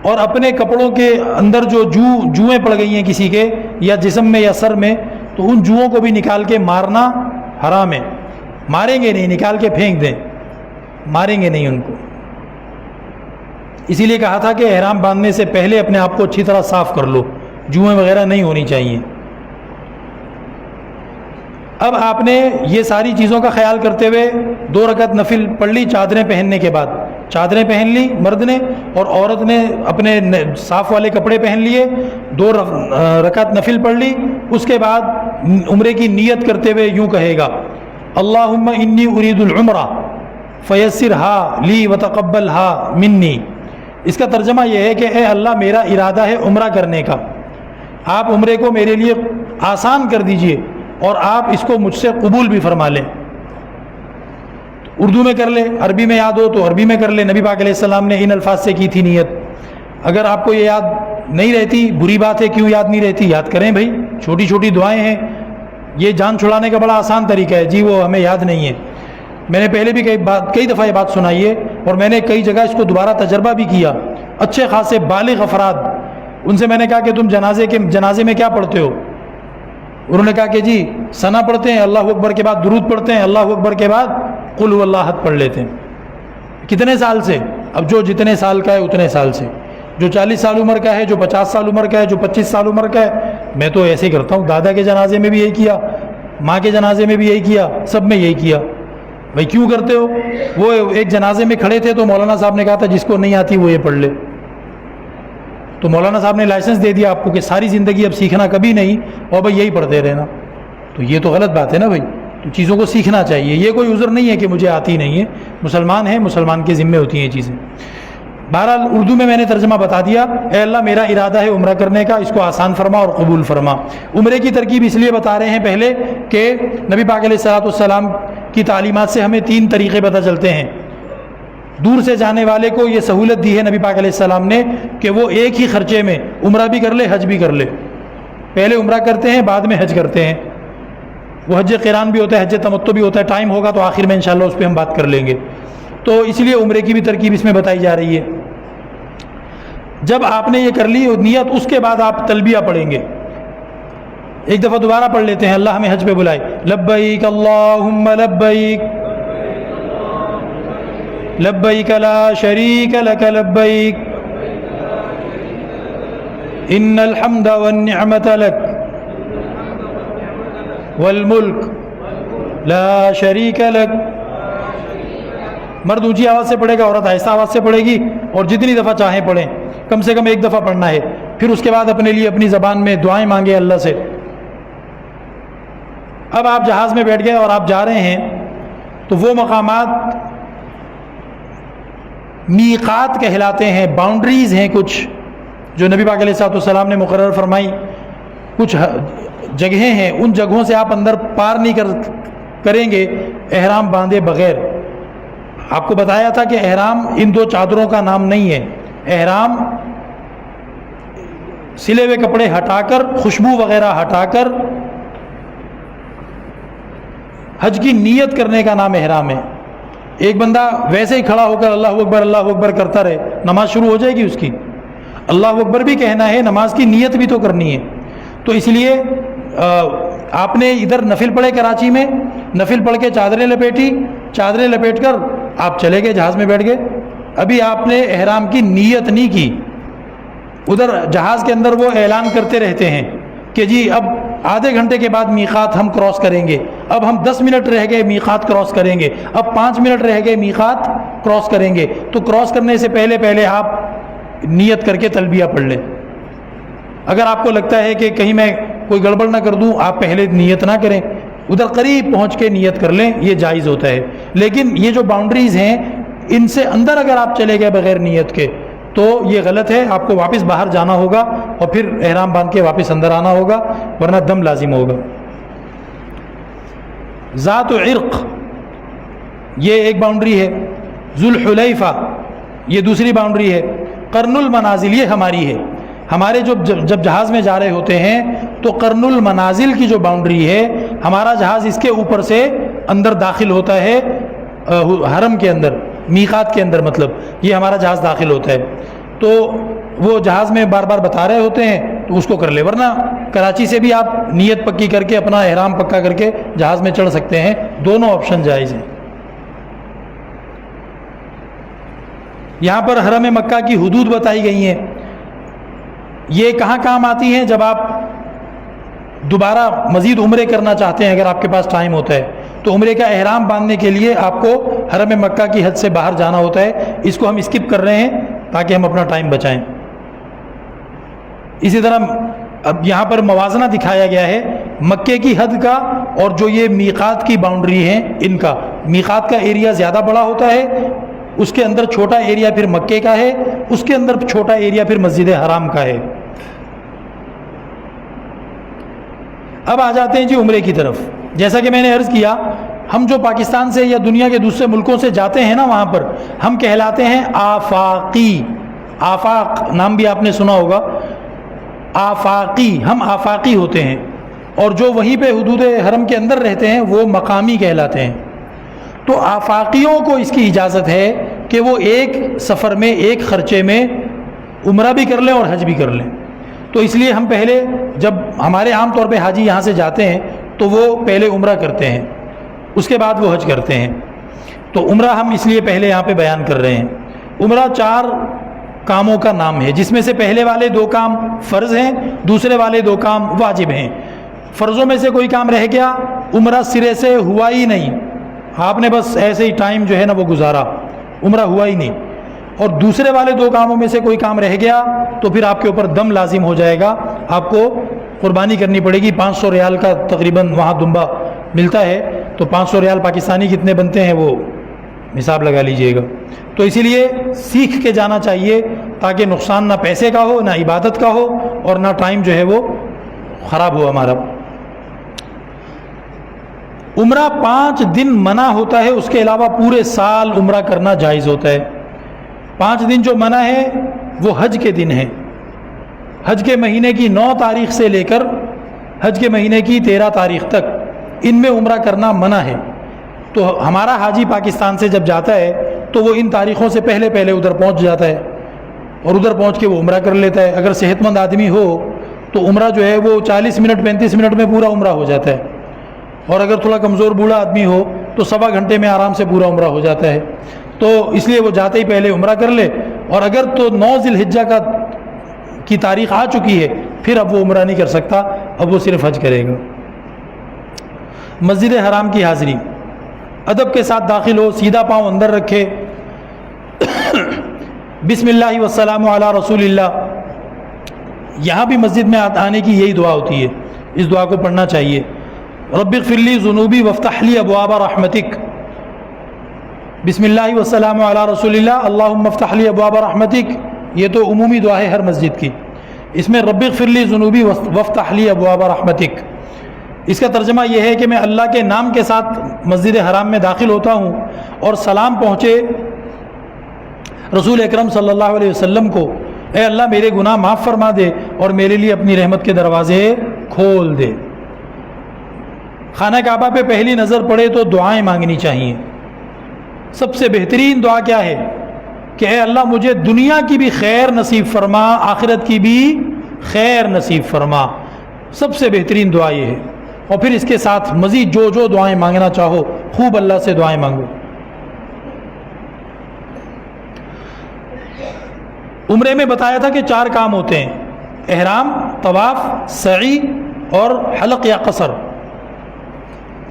A: اور اپنے کپڑوں کے اندر جو جوئیں پڑ گئی ہیں کسی کے یا جسم میں یا سر میں, تو ان جوؤں کو بھی نکال کے مارنا حرام ہے. ماریں گے نہیں, نکال کے پھینک دیں, ماریں گے نہیں ان کو. اسی لیے کہا تھا کہ احرام باندھنے سے پہلے اپنے آپ کو اچھی طرح صاف کر لو, جوئیں وغیرہ نہیں ہونی چاہیے. اب آپ نے یہ ساری چیزوں کا خیال کرتے ہوئے 2 رکعت نفل پڑھ لی چادریں پہننے کے بعد. چادریں پہن لی مرد نے, اور عورت نے اپنے صاف والے کپڑے پہن لیے, 2 رکعت نفل پڑھ لی. اس کے بعد عمرے کی نیت کرتے ہوئے یوں کہے گا, اللہم انی ارید العمرہ فیسرہا لی وتقبلہا منی. اس کا ترجمہ یہ ہے کہ اے اللہ میرا ارادہ ہے عمرہ کرنے کا, آپ عمرے کو میرے لیے آسان کر دیجئے اور آپ اس کو مجھ سے قبول بھی فرما لیں. اردو میں کر لیں, عربی میں یاد ہو تو عربی میں کر لیں. نبی پاک علیہ السلام نے ان الفاظ سے کی تھی نیت. اگر آپ کو یہ یاد نہیں رہتی, بری بات ہے, کیوں یاد نہیں رہتی, یاد کریں بھائی, چھوٹی چھوٹی دعائیں ہیں, یہ جان چھڑانے کا بڑا آسان طریقہ ہے. جی وہ ہمیں یاد نہیں ہے, میں نے پہلے بھی کئی دفعہ یہ بات سنائی ہے, اور میں نے کئی جگہ اس کو دوبارہ تجربہ بھی کیا. اچھے خاصے بالغ افراد, ان سے میں نے کہا کہ تم جنازے میں کیا پڑھتے ہو؟ انہوں نے کہا کہ جی ثنا پڑھتے ہیں, اللہ اکبر کے بعد درود پڑھتے ہیں, اللہ اکبر کے بعد قل هو اللہ احد پڑھ لیتے ہیں. کتنے سال سے؟ اب جو جتنے سال کا ہے اتنے سال سے، جو 40 سال عمر کا ہے، جو 50 سال عمر کا ہے، جو 25 سال عمر کا ہے۔ میں تو ایسے ہی کرتا ہوں، دادا کے جنازے میں بھی یہی کیا، ماں کے جنازے میں بھی یہی کیا، سب میں یہی کیا۔ بھائی کیوں کرتے ہو؟ وہ ایک جنازے میں کھڑے تھے تو مولانا صاحب نے کہا تھا جس کو نہیں آتی وہ یہ پڑھ لے، تو مولانا صاحب نے لائسنس دے دیا آپ کو کہ ساری زندگی اب سیکھنا کبھی نہیں اور بھائی یہی پڑھتے رہنا، تو یہ تو غلط بات ہے نا بھائی۔ تو چیزوں کو سیکھنا چاہیے، یہ کوئی عذر نہیں ہے کہ مجھے آتی نہیں ہے، مسلمان ہیں، مسلمان کے ذمے ہوتی ہیں یہ چیزیں۔ بہرحال اردو میں نے ترجمہ بتا دیا۔ اے اللہ میرا ارادہ ہے عمرہ کرنے کا، اس کو آسان فرما اور قبول فرما۔ عمرے کی ترکیب اس لیے بتا رہے ہیں پہلے کہ نبی پاک علیہ الصلوۃ والسلام کی تعلیمات سے ہمیں 3 طریقے پتہ چلتے ہیں۔ دور سے جانے والے کو یہ سہولت دی ہے نبی پاک علیہ السلام نے کہ وہ ایک ہی خرچے میں عمرہ بھی کر لے، حج بھی کر لے۔ پہلے عمرہ کرتے ہیں، بعد میں حج کرتے ہیں۔ وہ حج قران بھی ہوتا ہے، حج تمتع بھی ہوتا ہے، ٹائم ہوگا تو آخر میں انشاءاللہ اس پہ ہم بات کر لیں گے۔ تو اس لیے عمرے کی بھی ترکیب اس میں بتائی جا رہی ہے۔ جب آپ نے یہ کر لی نیت، اس کے بعد آپ تلبیہ پڑھیں گے۔ ایک دفعہ دوبارہ پڑھ لیتے ہیں، اللہ ہمیں حج پہ بلائے۔ لبیک اللہم لبیک لبیک لا شریک لک لبیک ان الحمد والنعمت لک والملک لا شریک لک۔ مرد اونچی آواز سے پڑھے گا، عورت آہستہ آواز سے پڑھے گی، اور جتنی دفعہ چاہیں پڑھیں، کم سے کم ایک دفعہ پڑھنا ہے۔ پھر اس کے بعد اپنے لیے اپنی زبان میں دعائیں مانگے اللہ سے۔ اب آپ جہاز میں بیٹھ گئے اور آپ جا رہے ہیں، تو وہ مقامات میقات کہلاتے ہیں، باؤنڈریز ہیں کچھ جو نبی پاک علیہ الصلوۃ والسلام نے مقرر فرمائی۔ کچھ جگہیں ہیں، ان جگہوں سے آپ اندر پار نہیں کریں گے احرام باندھے بغیر۔ آپ کو بتایا تھا کہ احرام ان 2 چادروں کا نام نہیں ہے۔ احرام سلے ہوئے کپڑے ہٹا کر، خوشبو وغیرہ ہٹا کر حج کی نیت کرنے کا نام احرام ہے۔ ایک بندہ ویسے ہی کھڑا ہو کر اللہ اکبر کرتا رہے، نماز شروع ہو جائے گی اس کی۔ اللہ اکبر بھی کہنا ہے، نماز کی نیت بھی تو کرنی ہے۔ تو اس لیے آپ نے ادھر نفل پڑھے کراچی میں، نفل پڑھ کے چادریں لپیٹی، چادریں لپیٹ کر آپ چلے گئے، جہاز میں بیٹھ گئے۔ ابھی آپ نے احرام کی نیت نہیں کی۔ ادھر جہاز کے اندر وہ اعلان کرتے رہتے ہیں کہ جی اب آدھے گھنٹے کے بعد میقات ہم کراس کریں گے، اب ہم 10 منٹ رہ گئے میقات کراس کریں گے، اب 5 منٹ رہ گئے میقات کراس کریں گے۔ تو کراس کرنے سے پہلے آپ نیت کر کے تلبیہ پڑھ لیں۔ اگر آپ کو لگتا ہے کہ کہیں میں کوئی گڑبڑ نہ کر دوں، آپ پہلے نیت نہ کریں، ادھر قریب پہنچ کے نیت کر لیں، یہ جائز ہوتا ہے۔ لیکن یہ جو باؤنڈریز ہیں، ان سے اندر اگر آپ چلے گئے بغیر نیت کے تو یہ غلط ہے۔ آپ کو واپس باہر جانا ہوگا اور پھر احرام باندھ کے واپس اندر آنا ہوگا، ورنہ دم لازم ہوگا۔ ذات عرق یہ ایک باؤنڈری ہے، ذوالحلیفہ یہ دوسری باؤنڈری ہے، قرن المنازل یہ ہماری ہے۔ ہمارے جب جہاز میں جا رہے ہوتے ہیں تو قرن المنازل کی جو باؤنڈری ہے، ہمارا جہاز اس کے اوپر سے اندر داخل ہوتا ہے، حرم کے اندر، میقات کے اندر، مطلب یہ ہمارا جہاز داخل ہوتا ہے۔ تو وہ جہاز میں بار بار بتا رہے ہوتے ہیں تو اس کو کر لے، ورنہ کراچی سے بھی آپ نیت پکی کر کے اپنا احرام پکا کر کے جہاز میں چڑھ سکتے ہیں، دونوں آپشن جائز ہیں۔ یہاں پر حرم مکہ کی حدود بتائی گئی ہیں، یہ کہاں کام آتی ہیں جب آپ دوبارہ مزید عمرے کرنا چاہتے ہیں، اگر آپ کے پاس ٹائم ہوتا ہے تو عمرے کا احرام باندھنے کے لیے آپ کو حرم مکہ کی حد سے باہر جانا ہوتا ہے۔ اس کو ہم اسکپ کر رہے ہیں تاکہ ہم اپنا ٹائم بچائیں۔ اسی طرح اب یہاں پر موازنہ دکھایا گیا ہے مکے کی حد کا اور جو یہ میقات کی باؤنڈری ہیں ان کا۔ میقات کا ایریا زیادہ بڑا ہوتا ہے، اس کے اندر چھوٹا ایریا پھر مکے کا ہے، اس کے اندر چھوٹا ایریا پھر مسجد حرام کا ہے۔ اب آ جاتے ہیں جی عمرے کی طرف۔ جیسا کہ میں نے عرض کیا، ہم جو پاکستان سے یا دنیا کے دوسرے ملکوں سے جاتے ہیں نا، وہاں پر ہم کہلاتے ہیں آفاقی۔ آفاق نام بھی آپ نے سنا ہوگا، آفاقی، ہم آفاقی ہوتے ہیں، اور جو وہیں پہ حدود حرم کے اندر رہتے ہیں وہ مقامی کہلاتے ہیں۔ تو آفاقیوں کو اس کی اجازت ہے کہ وہ ایک سفر میں، ایک خرچے میں عمرہ بھی کر لیں اور حج بھی کر لیں۔ تو اس لیے ہم پہلے، جب ہمارے عام طور پہ حاجی یہاں سے جاتے ہیں تو وہ پہلے عمرہ کرتے ہیں، اس کے بعد وہ حج کرتے ہیں۔ تو عمرہ ہم اس لیے پہلے یہاں پہ بیان کر رہے ہیں. عمرہ 4 کاموں کا نام ہے، جس میں سے پہلے والے 2 کام فرض ہیں، دوسرے والے 2 کام واجب ہیں. فرضوں میں سے کوئی کام رہ گیا، عمرہ سرے سے ہوا ہی نہیں، آپ نے بس ایسے ہی ٹائم جو ہے نا وہ گزارا، عمرہ ہوا ہی نہیں. اور دوسرے والے 2 کاموں میں سے کوئی کام رہ گیا تو پھر آپ کے اوپر دم لازم ہو جائے گا، آپ کو قربانی کرنی پڑے گی. 500 ریال کا تقریباً وہاں دمبا ملتا ہے، تو 500 ریال پاکستانی کتنے بنتے ہیں وہ حساب لگا لیجئے گا. تو اسی لیے سیکھ کے جانا چاہیے تاکہ نقصان نہ پیسے کا ہو، نہ عبادت کا ہو، اور نہ ٹائم جو ہے وہ خراب ہو ہمارا. عمرہ 5 دن منع ہوتا ہے، اس کے علاوہ پورے سال عمرہ کرنا جائز ہوتا ہے. 5 دن جو منع ہے وہ حج کے دن ہیں. حج کے مہینے کی 9 تاریخ سے لے کر حج کے مہینے کی 13 تاریخ تک ان میں عمرہ کرنا منع ہے. تو ہمارا حاجی پاکستان سے جب جاتا ہے تو وہ ان تاریخوں سے پہلے ادھر پہنچ جاتا ہے اور ادھر پہنچ کے وہ عمرہ کر لیتا ہے. اگر صحت مند آدمی ہو تو عمرہ جو ہے وہ 40 منٹ 35 منٹ میں پورا عمرہ ہو جاتا ہے، اور اگر تھوڑا کمزور بوڑھا آدمی ہو تو 1.25 گھنٹے میں آرام سے پورا عمرہ ہو جاتا ہے. تو اس لیے وہ جاتے ہی پہلے عمرہ کر لے، اور اگر تو 9 ذی الحجہ کی تاریخ آ چکی ہے پھر اب وہ عمرہ نہیں کر سکتا، اب وہ صرف حج کرے گا. مسجد حرام کی حاضری، ادب کے ساتھ داخل ہو، سیدھا پاؤں اندر رکھے، بسم اللہ والسلام علی رسول اللہ. یہاں بھی مسجد میں آنے کی یہی دعا ہوتی ہے، اس دعا کو پڑھنا چاہیے. رب اغفر لی ذنوبی وافتح لی ابواب رحمتک. بسم اللہ والسلام علی رسول اللہ، اللہم افتح لی ابواب رحمتک، یہ تو عمومی دعا ہے ہر مسجد کی. اس میں رب اغفر لی ذنوبی وافتح لی ابواب رحمتک، اس کا ترجمہ یہ ہے کہ میں اللہ کے نام کے ساتھ مسجد حرام میں داخل ہوتا ہوں اور سلام پہنچے رسول اکرم صلی اللہ علیہ وسلم کو، اے اللہ میرے گناہ معاف فرما دے اور میرے لیے اپنی رحمت کے دروازے کھول دے. خانہ کعبہ پہ پہلی نظر پڑے تو دعائیں مانگنی چاہیے. سب سے بہترین دعا کیا ہے کہ اے اللہ مجھے دنیا کی بھی خیر نصیب فرما، آخرت کی بھی خیر نصیب فرما. سب سے بہترین دعا یہ ہے. اور پھر اس کے ساتھ مزید جو دعائیں مانگنا چاہو خوب اللہ سے دعائیں مانگو. عمرے میں بتایا تھا کہ 4 کام ہوتے ہیں: احرام، طواف، سعی اور حلق یا قصر.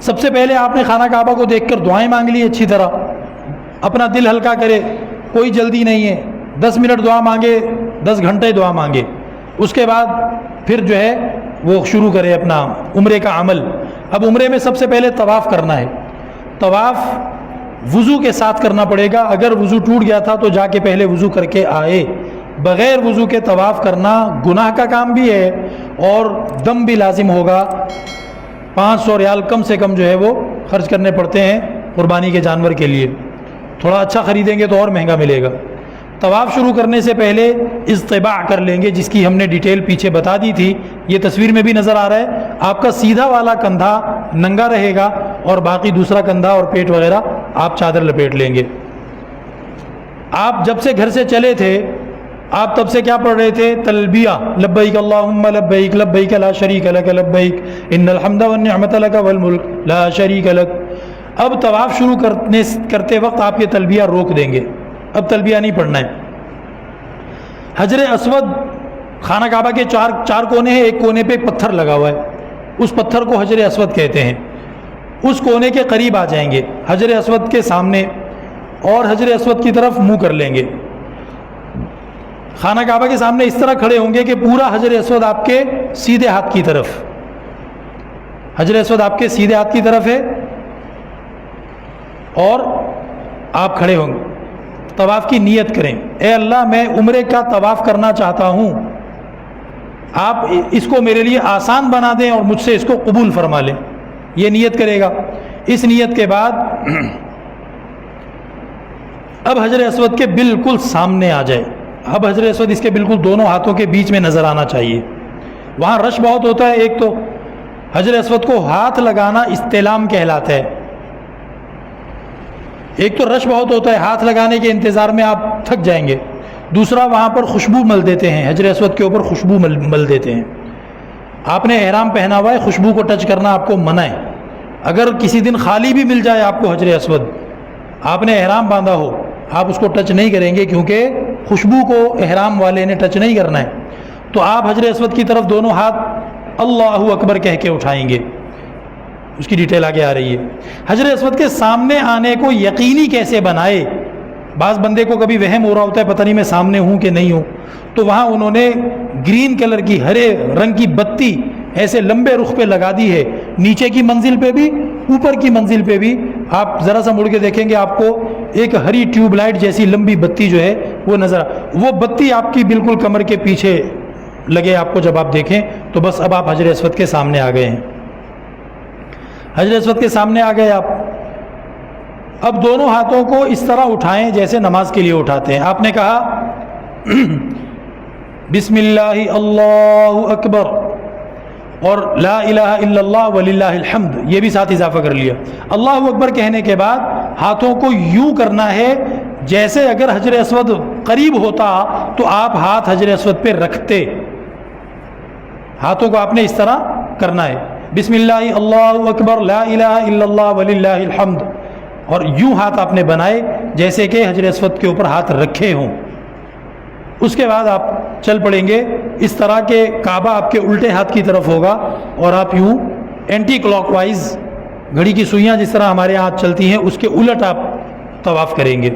A: سب سے پہلے آپ نے خانہ کعبہ کو دیکھ کر دعائیں مانگ لی اچھی طرح، اپنا دل ہلکا کرے، کوئی جلدی نہیں ہے، 10 منٹ دعا مانگے، 10 گھنٹے دعا مانگے. اس کے بعد پھر جو ہے وہ شروع کرے اپنا عمرے کا عمل. اب عمرے میں سب سے پہلے طواف کرنا ہے. طواف وضو کے ساتھ کرنا پڑے گا. اگر وضو ٹوٹ گیا تھا تو جا کے پہلے وضو کر کے آئے. بغیر وضو کے طواف کرنا گناہ کا کام بھی ہے اور دم بھی لازم ہوگا. 500 ریال کم سے کم جو ہے وہ خرچ کرنے پڑتے ہیں قربانی کے جانور کے لیے. تھوڑا اچھا خریدیں گے تو اور مہنگا ملے گا. طواف شروع کرنے سے پہلے اضطباع کر لیں گے، جس کی ہم نے ڈیٹیل پیچھے بتا دی تھی. یہ تصویر میں بھی نظر آ رہا ہے. آپ کا سیدھا والا کندھا ننگا رہے گا اور باقی دوسرا کندھا اور پیٹ وغیرہ آپ چادر لپیٹ لیں گے. آپ جب سے گھر سے چلے تھے آپ تب سے کیا پڑھ رہے تھے؟ تلبیہ، لبیک اللہم لبیک لبیک لا شریک لک لبیک ان الحمد والنعمت لک والملک لا شریک لک. اب طواف شروع کرتے وقت آپ یہ تلبیہ روک دیں گے، اب تلبیہ نہیں پڑھنا ہے. حجر اسود، خانہ کعبہ کے 4 کونے ہیں، ایک کونے پہ ایک پتھر لگا ہوا ہے، اس پتھر کو حجر اسود کہتے ہیں. اس کونے کے قریب آ جائیں گے حجر اسود کے سامنے اور حجر اسود کی طرف منہ کر لیں گے. خانہ کعبہ کے سامنے اس طرح کھڑے ہوں گے کہ پورا حجر اسود آپ کے سیدھے ہاتھ کی طرف، حجر اسود آپ کے سیدھے ہاتھ کی طرف ہے اور آپ کھڑے ہوں گے. طواف کی نیت کریں، اے اللہ میں عمرے کا طواف کرنا چاہتا ہوں، آپ اس کو میرے لیے آسان بنا دیں اور مجھ سے اس کو قبول فرما لیں. یہ نیت کرے گا. اس نیت کے بعد اب حجر اسود کے بالکل سامنے آ جائے. اب حجر اسود اس کے بالکل دونوں ہاتھوں کے بیچ میں نظر آنا چاہیے. وہاں رش بہت ہوتا ہے. ایک تو حجر اسود کو ہاتھ لگانا استلام کہلاتا ہے. ایک تو رش بہت ہوتا ہے، ہاتھ لگانے کے انتظار میں آپ تھک جائیں گے. دوسرا وہاں پر خوشبو مل دیتے ہیں، حجر اسود کے اوپر خوشبو مل دیتے ہیں. آپ نے احرام پہنا ہوا ہے، خوشبو کو ٹچ کرنا آپ کو منع ہے. اگر کسی دن خالی بھی مل جائے آپ کو حجر اسود آپ نے احرام باندھا ہو آپ اس کو ٹچ نہیں کریں گے کیونکہ خوشبو کو احرام والے نے ٹچ نہیں کرنا ہے. تو آپ حجر اسود کی طرف دونوں ہاتھ اللہ اکبر کہہ کے اٹھائیں گے. اس کی ڈیٹیل آگے آ رہی ہے. حجر اسود کے سامنے آنے کو یقینی کیسے بنائے؟ بعض بندے کو کبھی وہم ہو رہا ہوتا ہے پتہ نہیں میں سامنے ہوں کہ نہیں ہوں، تو وہاں انہوں نے گرین کلر کی ہرے رنگ کی بتی ایسے لمبے رخ پہ لگا دی ہے، نیچے کی منزل پہ بھی اوپر کی منزل پہ بھی. آپ ذرا سا مڑ کے دیکھیں گے آپ کو ایک ہری ٹیوب لائٹ جیسی لمبی بتی جو ہے وہ نظر وہ بتی آپ کی بالکل کمر کے پیچھے لگے آپ کو. جب آپ دیکھیں تو بس اب آپ حجر اسود کے سامنے آ گئے ہیں. حجر اسود کے سامنے آ گئے آپ. اب دونوں ہاتھوں کو اس طرح اٹھائیں جیسے نماز کے لیے اٹھاتے ہیں. آپ نے کہا بسم اللہ اللہ اکبر اور لا الہ الا اللہ وللہ الحمد، یہ بھی ساتھ اضافہ کر لیا. اللہ اکبر کہنے کے بعد ہاتھوں کو یوں کرنا ہے جیسے اگر حجر اسود قریب ہوتا تو آپ ہاتھ حجر اسود پہ رکھتے. ہاتھوں کو آپ نے اس طرح کرنا ہے، بسم اللہ اللہ اکبر لا الہ الا اللہ وللہ الحمد، اور یوں ہاتھ آپ نے بنائے جیسے کہ حجر اسود کے اوپر ہاتھ رکھے ہوں. اس کے بعد آپ چل پڑیں گے اس طرح کہ کعبہ آپ کے الٹے ہاتھ کی طرف ہوگا اور آپ یوں اینٹی کلاک وائز گھڑی کی سوئیاں جس طرح ہمارے ہاتھ چلتی ہیں اس کے الٹ آپ طواف کریں گے.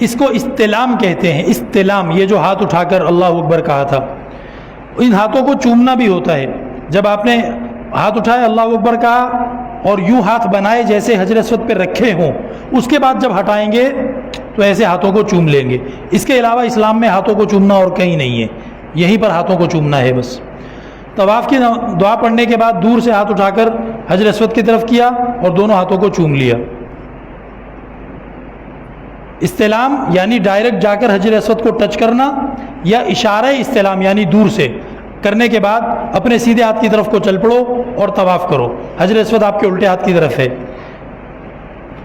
A: اس کو استلام کہتے ہیں. استلام، یہ جو ہاتھ اٹھا کر اللہ اکبر کہا تھا، ان ہاتھوں کو چومنا بھی ہوتا ہے. جب آپ نے ہاتھ اٹھائے اللہ اکبر کہا اور یوں ہاتھ بنائے جیسے حجر اسود پہ رکھے ہوں، اس کے بعد جب ہٹائیں گے تو ایسے ہاتھوں کو چوم لیں گے. اس کے علاوہ اسلام میں ہاتھوں کو چومنا اور کہیں نہیں ہے، یہیں پر ہاتھوں کو چومنا ہے بس. طواف کی دعا پڑھنے کے بعد دور سے ہاتھ اٹھا کر حجر اسود کی طرف کیا اور دونوں ہاتھوں کو چوم لیا. استلام یعنی ڈائریکٹ جا کر حجر اسود کو ٹچ کرنا، یا اشارہ استلام یعنی دور سے کرنے کے بعد اپنے سیدھے ہاتھ کی طرف کو چل پڑو اور طواف کرو. حجر اسود آپ کے الٹے ہاتھ کی طرف ہے.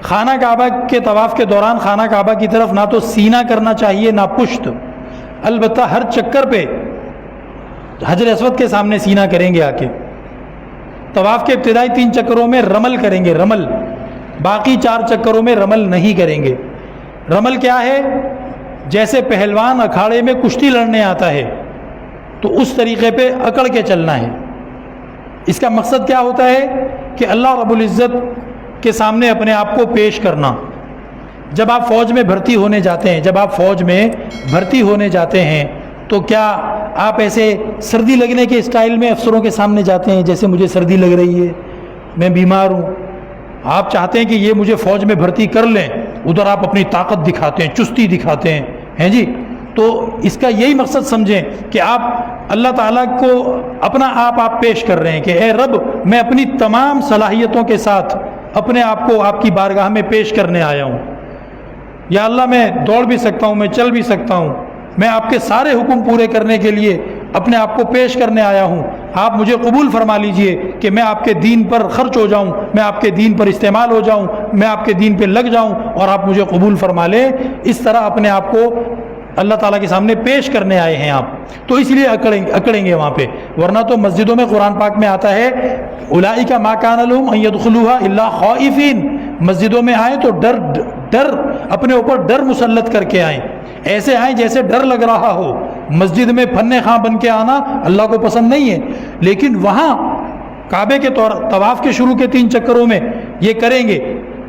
A: خانہ کعبہ کے طواف کے دوران خانہ کعبہ کی طرف نہ تو سینہ کرنا چاہیے نہ پشت. البتہ ہر چکر پہ حجر اسود کے سامنے سینہ کریں گے آ کے. طواف کے ابتدائی 3 چکروں میں رمل کریں گے، رمل. باقی 4 چکروں میں رمل نہیں کریں گے. رمل کیا ہے؟ جیسے پہلوان اکھاڑے میں کشتی لڑنے آتا ہے تو اس طریقے پہ اکڑ کے چلنا ہے. اس کا مقصد کیا ہوتا ہے کہ اللہ رب العزت کے سامنے اپنے آپ کو پیش کرنا. جب آپ فوج میں بھرتی ہونے جاتے ہیں تو کیا آپ ایسے سردی لگنے کے اسٹائل میں افسروں کے سامنے جاتے ہیں جیسے مجھے سردی لگ رہی ہے، میں بیمار ہوں؟ آپ چاہتے ہیں کہ یہ مجھے فوج میں بھرتی کر لیں، ادھر آپ اپنی طاقت دکھاتے ہیں، چستی دکھاتے ہیں جی. تو اس کا یہی مقصد سمجھیں کہ آپ اللہ تعالیٰ کو اپنا آپ پیش کر رہے ہیں کہ اے رب، میں اپنی تمام صلاحیتوں کے ساتھ اپنے آپ کو آپ کی بارگاہ میں پیش کرنے آیا ہوں. یا اللہ میں دوڑ بھی سکتا ہوں، میں چل بھی سکتا ہوں، میں آپ کے سارے حکم پورے کرنے کے لیے اپنے آپ کو پیش کرنے آیا ہوں. آپ مجھے قبول فرما لیجئے کہ میں آپ کے دین پر خرچ ہو جاؤں، میں آپ کے دین پر استعمال ہو جاؤں، میں آپ کے دین پہ لگ جاؤں اور آپ مجھے قبول فرما لیں. اس طرح اپنے آپ کو اللہ تعالیٰ کے سامنے پیش کرنے آئے ہیں آپ، تو اس لیے اکڑیں گے وہاں پہ. ورنہ تو مسجدوں میں قرآن پاک میں آتا ہے اولئک ما کان لهم ان يدخلوها الا خائفین. مسجدوں میں آئیں تو ڈر اپنے اوپر ڈر مسلط کر کے آئیں، ایسے آئیں جیسے ڈر لگ رہا ہو. مسجد میں پھنے خاں بن کے آنا اللہ کو پسند نہیں ہے، لیکن وہاں کعبے کے طواف کے شروع کے 3 چکروں میں یہ کریں گے،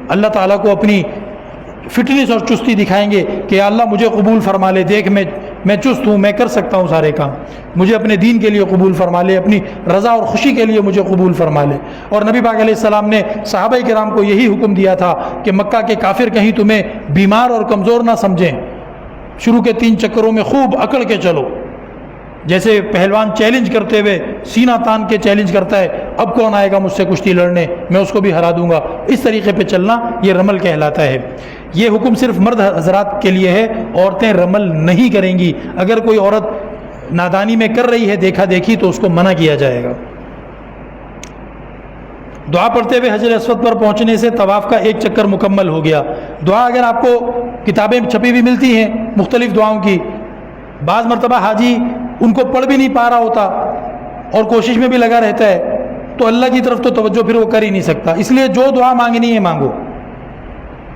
A: اللہ تعالیٰ کو اپنی فٹنس اور چستی دکھائیں گے کہ اللہ مجھے قبول فرما لے، دیکھ میں چست ہوں، میں کر سکتا ہوں سارے کام، مجھے اپنے دین کے لیے قبول فرما لے، اپنی رضا اور خوشی کے لیے مجھے قبول فرما لے. اور نبی پاک علیہ السلام نے صحابہ کرام کو یہی حکم دیا تھا کہ مکہ کے کافر کہیں تمہیں بیمار اور کمزور نہ سمجھیں، شروع کے 3 چکروں میں خوب اکڑ کے چلو. جیسے پہلوان چیلنج کرتے ہوئے سینہ تان کے چیلنج کرتا ہے، اب کون آئے گا مجھ سے کشتی لڑنے، میں اس کو بھی ہرا دوں گا، اس طریقے پہ چلنا یہ رمل کہلاتا ہے. یہ حکم صرف مرد حضرات کے لیے ہے، عورتیں رمل نہیں کریں گی. اگر کوئی عورت نادانی میں کر رہی ہے دیکھا دیکھی تو اس کو منع کیا جائے گا. دعا پڑھتے ہوئے حجر اسود پر پہنچنے سے طواف کا 1 چکر مکمل ہو گیا. دعا اگر آپ کو کتابیں چھپی ہوئی ملتی ہیں مختلف دعاؤں کی، بعض مرتبہ حاجی ان کو پڑھ بھی نہیں پا رہا ہوتا اور کوشش میں بھی لگا رہتا ہے تو اللہ کی طرف تو توجہ پھر وہ کر ہی نہیں سکتا. اس لیے جو دعا مانگنی ہے مانگو.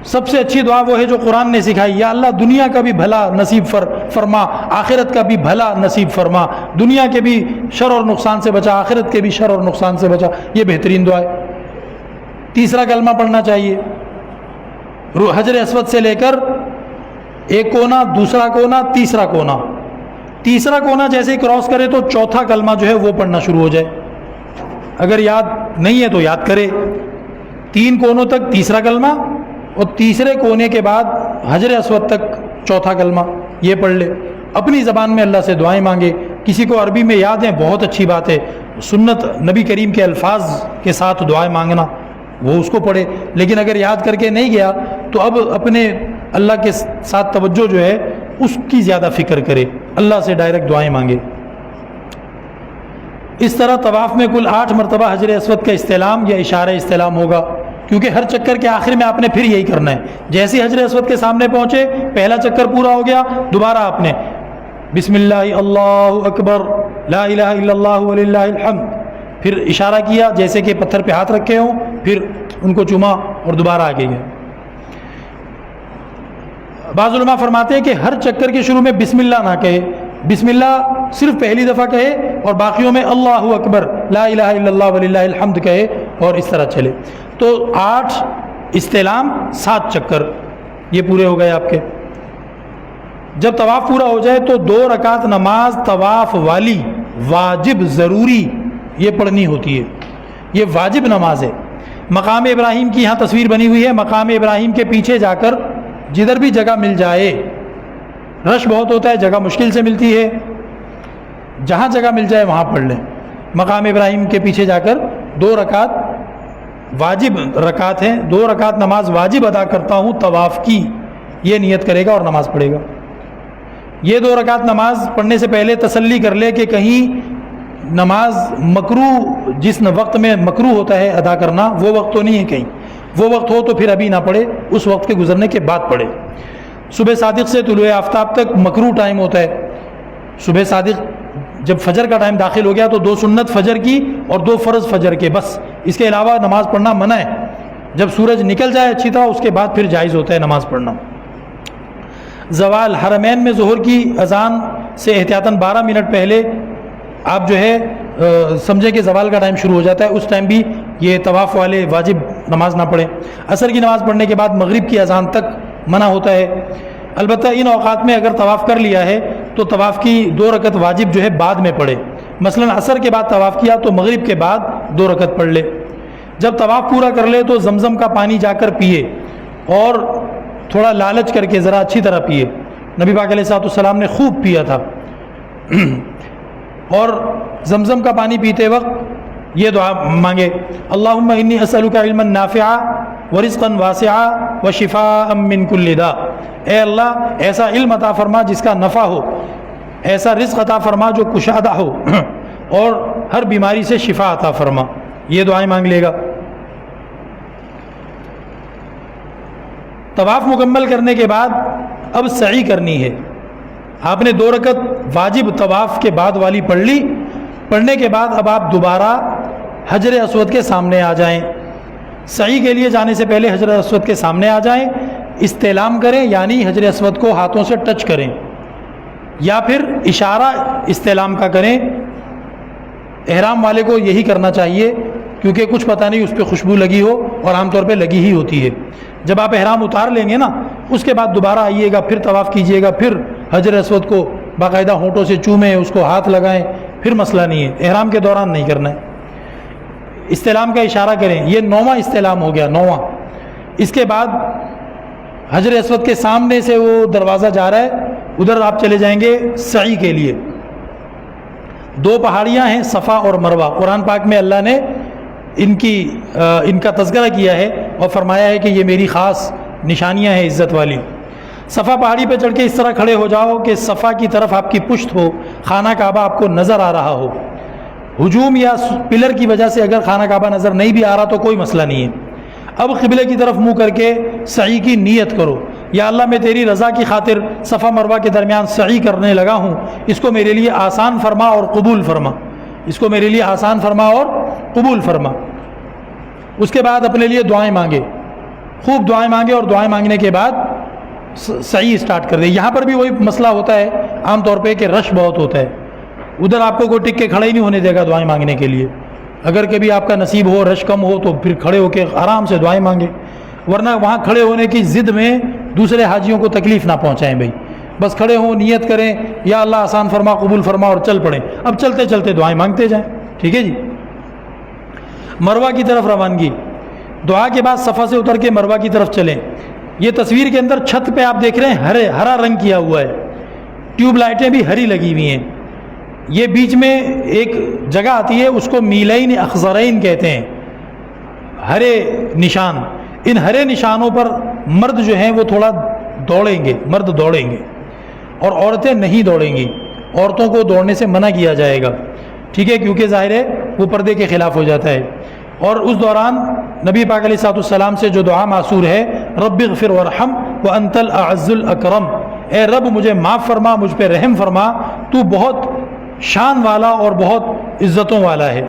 A: سب سے اچھی دعا وہ ہے جو قرآن نے سکھائی. یا اللہ دنیا کا بھی بھلا نصیب فرما, آخرت کا بھی بھلا نصیب فرما. دنیا کے بھی شر اور نقصان سے بچا, آخرت کے بھی شر اور نقصان سے بچا. یہ بہترین دعا ہے. تیسرا کلمہ پڑھنا چاہیے. حجر اسود سے لے کر ایک کونا, دوسرا کونا, تیسرا کونا. تیسرا کونا جیسے ہی کراس کرے تو چوتھا کلمہ جو ہے وہ پڑھنا شروع ہو جائے. اگر یاد نہیں ہے تو یاد کرے. 3 کونوں تک تیسرا کلمہ, اور تیسرے کونے کے بعد حجر اسود تک چوتھا کلمہ, یہ پڑھ لے. اپنی زبان میں اللہ سے دعائیں مانگے. کسی کو عربی میں یاد ہیں بہت اچھی بات ہے, سنت نبی کریم کے الفاظ کے ساتھ دعائیں مانگنا, وہ اس کو پڑھے. لیکن اگر یاد کر کے نہیں گیا تو اب اپنے اللہ کے ساتھ توجہ جو ہے اس کی زیادہ فکر کرے, اللہ سے ڈائریکٹ دعائیں مانگے. اس طرح طواف میں کل 8 مرتبہ حجر اسود کا استعلام یا اشارہ استعلام ہوگا, کیونکہ ہر چکر کے آخر میں آپ نے پھر یہی کرنا ہے. جیسے ہی حجر اسود کے سامنے پہنچے, پہلا چکر پورا ہو گیا, دوبارہ آپ نے بسم اللہ اللہ اکبر لا الہ الا اللہ وللہ الحمد, پھر اشارہ کیا جیسے کہ پتھر پہ ہاتھ رکھے ہوں, پھر ان کو چوما اور دوبارہ آگے گئے. بعض علماء فرماتے ہیں کہ ہر چکر کے شروع میں بسم اللہ نہ کہے, بسم اللہ صرف پہلی دفعہ کہے اور باقیوں میں اللہ اکبر لا الہ الا اللہ وللہ الحمد کہے, اور اس طرح چلے. تو 8 استعلام 7 چکر یہ پورے ہو گئے آپ کے. جب طواف پورا ہو جائے تو 2 رکعت نماز طواف والی واجب ضروری یہ پڑھنی ہوتی ہے. یہ واجب نماز ہے. مقام ابراہیم کی یہاں تصویر بنی ہوئی ہے. مقام ابراہیم کے پیچھے جا کر جدھر بھی جگہ مل جائے, رش بہت ہوتا ہے, جگہ مشکل سے ملتی ہے, جہاں جگہ مل جائے وہاں پڑھ لیں. مقام ابراہیم کے پیچھے جا کر 2 رکعت واجب رکعت ہیں, 2 رکعت نماز واجب ادا کرتا ہوں طواف کی, یہ نیت کرے گا اور نماز پڑھے گا. یہ 2 رکعت نماز پڑھنے سے پہلے تسلی کر لے کہ کہیں نماز مکروہ, جس وقت میں مکروہ ہوتا ہے ادا کرنا, وہ وقت تو نہیں ہے کہیں. وہ وقت ہو تو پھر ابھی نہ پڑھے, اس وقت کے گزرنے کے بعد پڑھے. صبح صادق سے طلوع آفتاب تک مکروہ ٹائم ہوتا ہے. صبح صادق جب فجر کا ٹائم داخل ہو گیا تو 2 سنت فجر کی اور 2 فرض فجر کے, بس اس کے علاوہ نماز پڑھنا منع ہے. جب سورج نکل جائے اچھی طرح اس کے بعد پھر جائز ہوتا ہے نماز پڑھنا. زوال, حرمین میں ظہر کی اذان سے احتیاطاً 12 منٹ پہلے آپ جو ہے سمجھے کہ زوال کا ٹائم شروع ہو جاتا ہے, اس ٹائم بھی یہ طواف والے واجب نماز نہ پڑھیں. عصر کی نماز پڑھنے کے بعد مغرب کی اذان تک منع ہوتا ہے. البتہ ان اوقات میں اگر طواف کر لیا ہے تو طواف کی 2 رکعت واجب جو ہے بعد میں پڑھے. مثلا عصر کے بعد طواف کیا تو مغرب کے بعد 2 رکعت پڑھ لے. جب طواف پورا کر لے تو زمزم کا پانی جا کر پیے, اور تھوڑا لالچ کر کے ذرا اچھی طرح پیے. نبی پاک علیہ السلام نے خوب پیا تھا. اور زمزم کا پانی پیتے وقت یہ دعا مانگے, اللہم انی اسألک علما نافعا ورزقا واسعا وشفاء من کل داء. اے اللہ ایسا علم عطا فرما جس کا نفع ہو, ایسا رزق عطا فرما جو کشادہ ہو, اور ہر بیماری سے شفا عطا فرما. یہ دعائیں مانگ لے گا. طواف مکمل کرنے کے بعد اب سعی کرنی ہے. آپ نے 2 رکعت واجب طواف کے بعد والی پڑھ لی. پڑھنے کے بعد اب آپ دوبارہ حجر اسود کے سامنے آ جائیں. سعی کے لیے جانے سے پہلے حجر اسود کے سامنے آ جائیں, استعلام کریں یعنی حجر اسود کو ہاتھوں سے ٹچ کریں, یا پھر اشارہ استعلام کا کریں. احرام والے کو یہی کرنا چاہیے, کیونکہ کچھ پتہ نہیں اس پہ خوشبو لگی ہو, اور عام طور پہ لگی ہی ہوتی ہے. جب آپ احرام اتار لیں گے نا, اس کے بعد دوبارہ آئیے گا, پھر طواف کیجیے گا, پھر حجر اسود کو باقاعدہ ہونٹوں سے چومیں, اس کو ہاتھ لگائیں, پھر مسئلہ نہیں ہے. احرام کے دوران نہیں کرنا ہے. استعلام کا اشارہ کریں. یہ 9واں استعلام ہو گیا, 9واں. اس کے بعد حجر اسود کے سامنے سے وہ دروازہ جا رہا ہے, ادھر آپ چلے جائیں گے سعی کے لیے. 2 پہاڑیاں ہیں صفا اور مروہ. قرآن پاک میں اللہ نے ان کا تذکرہ کیا ہے اور فرمایا ہے کہ یہ میری خاص نشانیاں ہیں عزت والی. صفا پہاڑی پہ چڑھ کے اس طرح کھڑے ہو جاؤ کہ صفا کی طرف آپ کی پشت ہو, خانہ کعبہ آپ کو نظر آ رہا ہو. ہجوم یا پلر کی وجہ سے اگر خانہ کعبہ نظر نہیں بھی آ رہا تو کوئی مسئلہ نہیں ہے. اب قبلے کی طرف منہ کر کے سعی کی نیت کرو, یا اللہ میں تیری رضا کی خاطر صفا مروہ کے درمیان سعی کرنے لگا ہوں, اس کو میرے لیے آسان فرما اور قبول فرما. اس کو میرے لیے آسان فرما اور قبول فرما. اس کے بعد اپنے لیے دعائیں مانگے, خوب دعائیں مانگے, اور دعائیں مانگنے کے بعد سعی اسٹارٹ کر دے. یہاں پر بھی وہی مسئلہ ہوتا ہے عام طور پہ کہ رش بہت ہوتا ہے, ادھر آپ کو کوئی ٹک کے کھڑا ہی نہیں ہونے دے گا دعائیں مانگنے کے لیے. اگر کبھی آپ کا نصیب ہو, رش کم ہو, تو پھر کھڑے ہو کے آرام سے دعائیں مانگے, ورنہ وہاں کھڑے ہونے کی ضد میں دوسرے حاجیوں کو تکلیف نہ پہنچائیں بھائی. بس کھڑے ہوں, نیت کریں یا اللہ آسان فرما, قبول فرما, اور چل پڑیں. اب چلتے چلتے دعائیں مانگتے جائیں. ٹھیک ہے جی. مروہ کی طرف روانگی, دعا کے بعد صفا سے اتر کے مروہ کی طرف چلیں. یہ تصویر کے اندر چھت پہ آپ دیکھ رہے ہیں ہرا رنگ کیا ہوا ہے, ٹیوب لائٹیں بھی ہری لگی ہوئی ہیں. یہ بیچ میں ایک جگہ آتی ہے, اس کو میلین اخضرین کہتے ہیں, ہرے نشان. ان ہرے نشانوں پر مرد جو ہیں وہ تھوڑا دوڑیں گے, مرد دوڑیں گے, اور عورتیں نہیں دوڑیں گی. عورتوں کو دوڑنے سے منع کیا جائے گا, ٹھیک ہے, کیونکہ ظاہر ہے وہ پردے کے خلاف ہو جاتا ہے. اور اس دوران نبی پاک علیہ السلام سے جو دعا معصور ہے, رب اغفر وارحم وانت الاعز الاکرم, اے رب مجھے معاف فرما, مجھ پہ رحم فرما, تو بہت شان والا اور بہت عزتوں والا ہے.